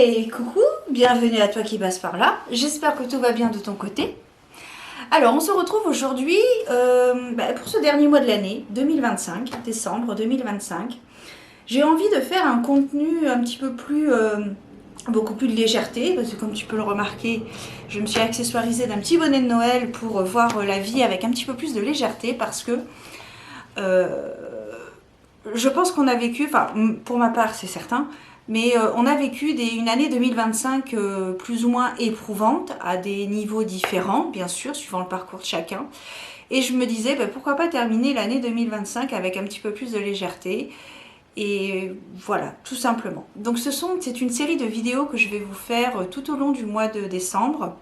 Hey, coucou, bienvenue à toi qui passe par là. J'espère que tout va bien de ton côté. Alors, on se retrouve aujourd'hui pour ce dernier mois de l'année, 2025, décembre 2025. J'ai envie de faire un contenu un petit peu plus, beaucoup plus de légèreté, parce que comme tu peux le remarquer, je me suis accessoirisée d'un petit bonnet de Noël pour voir la vie avec un petit peu plus de légèreté, parce que je pense qu'on a vécu, enfin pour ma part c'est certain, mais on a vécu une année 2025 plus ou moins éprouvante, à des niveaux différents, bien sûr, suivant le parcours de chacun. Et je me disais, pourquoi pas terminer l'année 2025 avec un petit peu plus de légèreté. Et voilà, tout simplement. Donc c'est une série de vidéos que je vais vous faire tout au long du mois de décembre.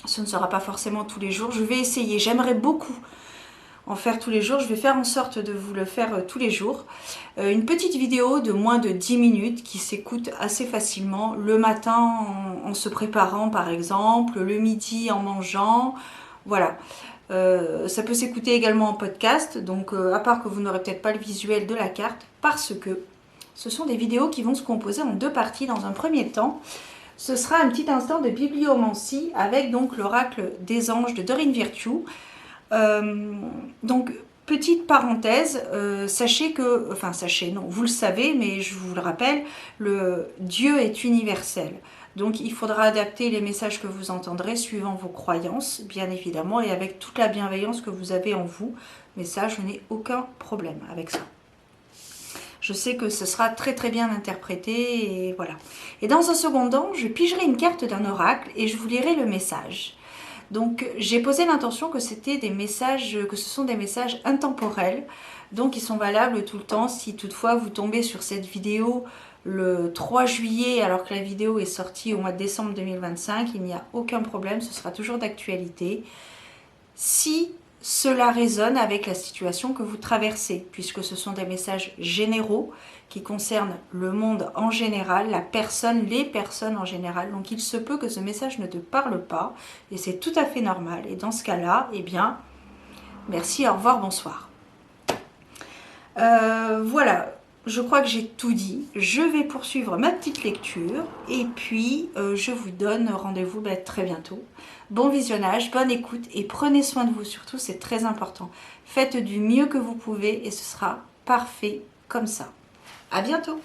Ce ne sera pas forcément tous les jours. Je vais essayer, j'aimerais beaucoup en faire tous les jours. Je vais faire en sorte de vous le faire tous les jours. Une petite vidéo de moins de 10 minutes qui s'écoute assez facilement le matin en se préparant par exemple, le midi en mangeant, voilà. Ça peut s'écouter également en podcast, donc à part que vous n'aurez peut-être pas le visuel de la carte, parce que ce sont des vidéos qui vont se composer en deux parties. Dans un premier temps, ce sera un petit instant de bibliomancie avec donc l'oracle des anges de Doreen Virtue. Donc, petite parenthèse, sachez que, enfin sachez, non, vous le savez, mais je vous le rappelle, le Dieu est universel. Donc il faudra adapter les messages que vous entendrez suivant vos croyances, bien évidemment, et avec toute la bienveillance que vous avez en vous. Mais ça, je n'ai aucun problème avec ça. Je sais que ce sera très très bien interprété, et voilà. Et dans un second temps, je pigerai une carte d'un oracle et je vous lirai le message. Donc j'ai posé l'intention que c'était des messages, que ce sont des messages intemporels, donc ils sont valables tout le temps. Si toutefois vous tombez sur cette vidéo le 3 juillet alors que la vidéo est sortie au mois de décembre 2025, il n'y a aucun problème, ce sera toujours d'actualité. Si cela résonne avec la situation que vous traversez, puisque ce sont des messages généraux qui concernent le monde en général, la personne, les personnes en général. Donc il se peut que ce message ne te parle pas, et c'est tout à fait normal. Et dans ce cas-là, eh bien, merci, au revoir, bonsoir. Voilà, je crois que j'ai tout dit. Je vais poursuivre ma petite lecture, et puis je vous donne rendez-vous très bientôt. Bon visionnage, bonne écoute, et prenez soin de vous surtout, c'est très important. Faites du mieux que vous pouvez, et ce sera parfait comme ça. À bientôt.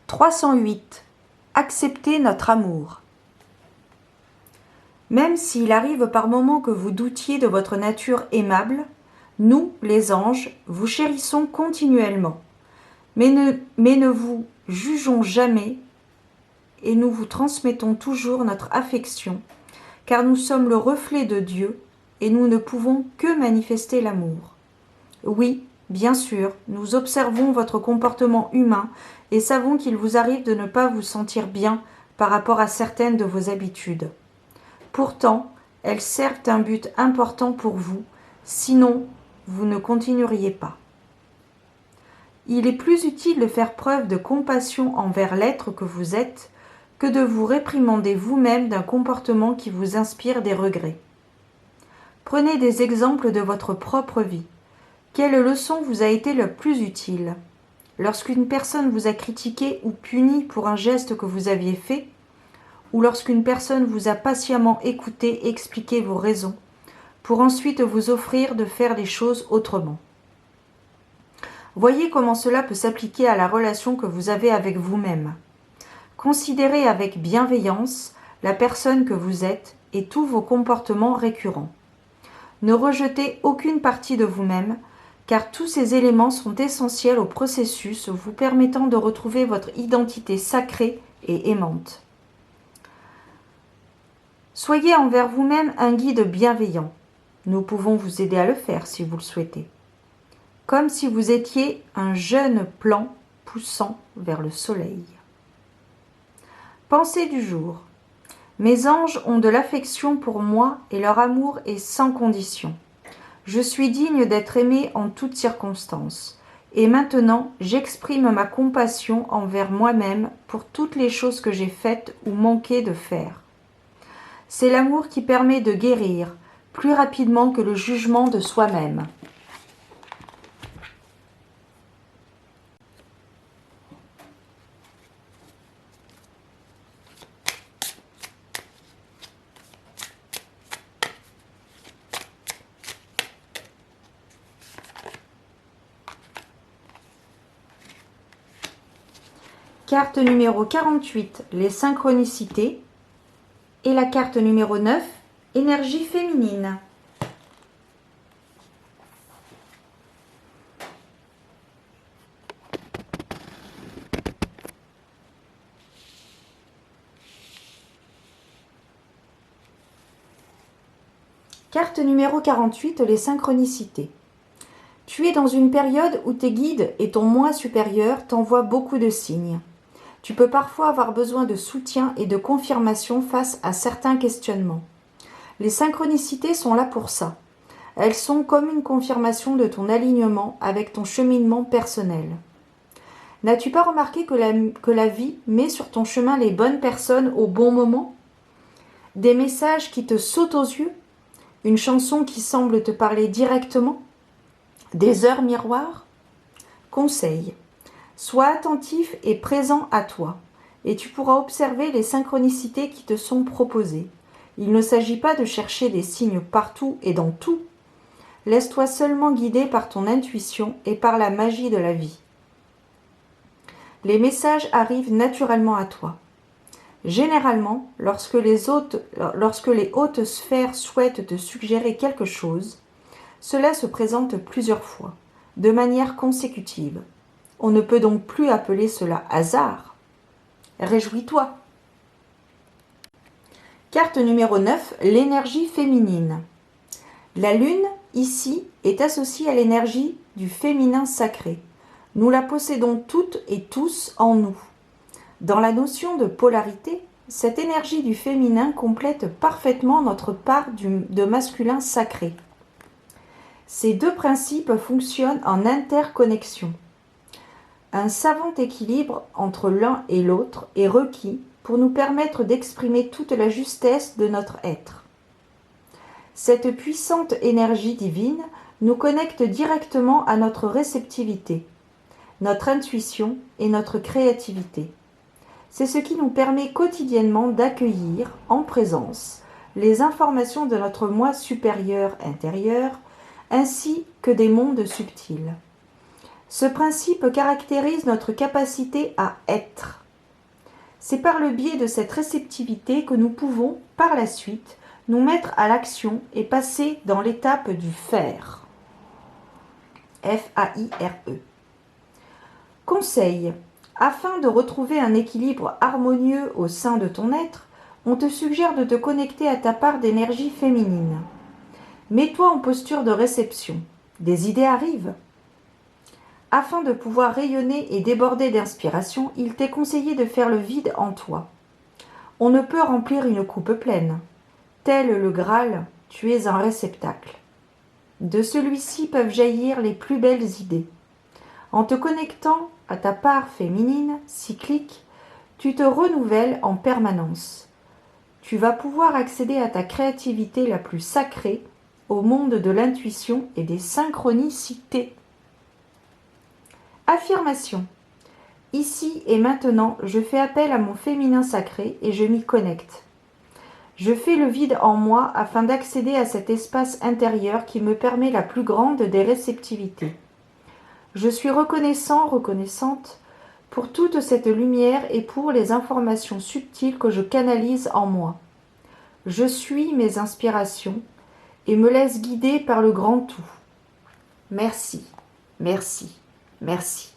« 308. Acceptez notre amour. Même s'il arrive par moments que vous doutiez de votre nature aimable, nous, les anges, vous chérissons continuellement, mais ne vous jugeons jamais et nous vous transmettons toujours notre affection, car nous sommes le reflet de Dieu et nous ne pouvons que manifester l'amour. Oui, bien sûr, nous observons votre comportement humain et savons qu'il vous arrive de ne pas vous sentir bien par rapport à certaines de vos habitudes. Pourtant, elles servent un but important pour vous, sinon vous ne continueriez pas. Il est plus utile de faire preuve de compassion envers l'être que vous êtes que de vous réprimander vous-même d'un comportement qui vous inspire des regrets. Prenez des exemples de votre propre vie. Quelle leçon vous a été le plus utile ? Lorsqu'une personne vous a critiqué ou puni pour un geste que vous aviez fait, ou lorsqu'une personne vous a patiemment écouté et expliqué vos raisons, pour ensuite vous offrir de faire les choses autrement. Voyez comment cela peut s'appliquer à la relation que vous avez avec vous-même. Considérez avec bienveillance la personne que vous êtes et tous vos comportements récurrents. Ne rejetez aucune partie de vous-même, car tous ces éléments sont essentiels au processus vous permettant de retrouver votre identité sacrée et aimante. Soyez envers vous-même un guide bienveillant. Nous pouvons vous aider à le faire si vous le souhaitez. Comme si vous étiez un jeune plant poussant vers le soleil. Pensée du jour. Mes anges ont de l'affection pour moi et leur amour est sans condition. Je suis digne d'être aimé en toutes circonstances. Et maintenant, j'exprime ma compassion envers moi-même pour toutes les choses que j'ai faites ou manqué de faire. C'est l'amour qui permet de guérir plus rapidement que le jugement de soi-même. Carte numéro 48, les synchronicités. Et la carte numéro 9, énergie féminine. Carte numéro 48, les synchronicités. Tu es dans une période où tes guides et ton moi supérieur t'envoient beaucoup de signes. Tu peux parfois avoir besoin de soutien et de confirmation face à certains questionnements. Les synchronicités sont là pour ça. Elles sont comme une confirmation de ton alignement avec ton cheminement personnel. N'as-tu pas remarqué que la vie met sur ton chemin les bonnes personnes au bon moment? Des messages qui te sautent aux yeux? Une chanson qui semble te parler directement? Des heures miroirs? Conseil. Sois attentif et présent à toi, et tu pourras observer les synchronicités qui te sont proposées. Il ne s'agit pas de chercher des signes partout et dans tout. Laisse-toi seulement guider par ton intuition et par la magie de la vie. Les messages arrivent naturellement à toi. Généralement, lorsque les hautes sphères souhaitent te suggérer quelque chose, cela se présente plusieurs fois, de manière consécutive. On ne peut donc plus appeler cela hasard. Réjouis-toi. Carte numéro 9, l'énergie féminine. La lune, ici, est associée à l'énergie du féminin sacré. Nous la possédons toutes et tous en nous. Dans la notion de polarité, cette énergie du féminin complète parfaitement notre part de masculin sacré. Ces deux principes fonctionnent en interconnexion. Un savant équilibre entre l'un et l'autre est requis pour nous permettre d'exprimer toute la justesse de notre être. Cette puissante énergie divine nous connecte directement à notre réceptivité, notre intuition et notre créativité. C'est ce qui nous permet quotidiennement d'accueillir en présence les informations de notre moi supérieur intérieur ainsi que des mondes subtils. Ce principe caractérise notre capacité à être. C'est par le biais de cette réceptivité que nous pouvons, par la suite, nous mettre à l'action et passer dans l'étape du faire. F-A-I-R-E. Conseil. Afin de retrouver un équilibre harmonieux au sein de ton être, on te suggère de te connecter à ta part d'énergie féminine. Mets-toi en posture de réception. Des idées arrivent. Afin de pouvoir rayonner et déborder d'inspiration, il t'est conseillé de faire le vide en toi. On ne peut remplir une coupe pleine. Tel le Graal, tu es un réceptacle. De celui-ci peuvent jaillir les plus belles idées. En te connectant à ta part féminine, cyclique, tu te renouvelles en permanence. Tu vas pouvoir accéder à ta créativité la plus sacrée, au monde de l'intuition et des synchronicités. Affirmation. Ici et maintenant, je fais appel à mon féminin sacré et je m'y connecte. Je fais le vide en moi afin d'accéder à cet espace intérieur qui me permet la plus grande des réceptivités. Je suis reconnaissante pour toute cette lumière et pour les informations subtiles que je canalise en moi. Je suis mes inspirations et me laisse guider par le grand tout. Merci, merci. Merci.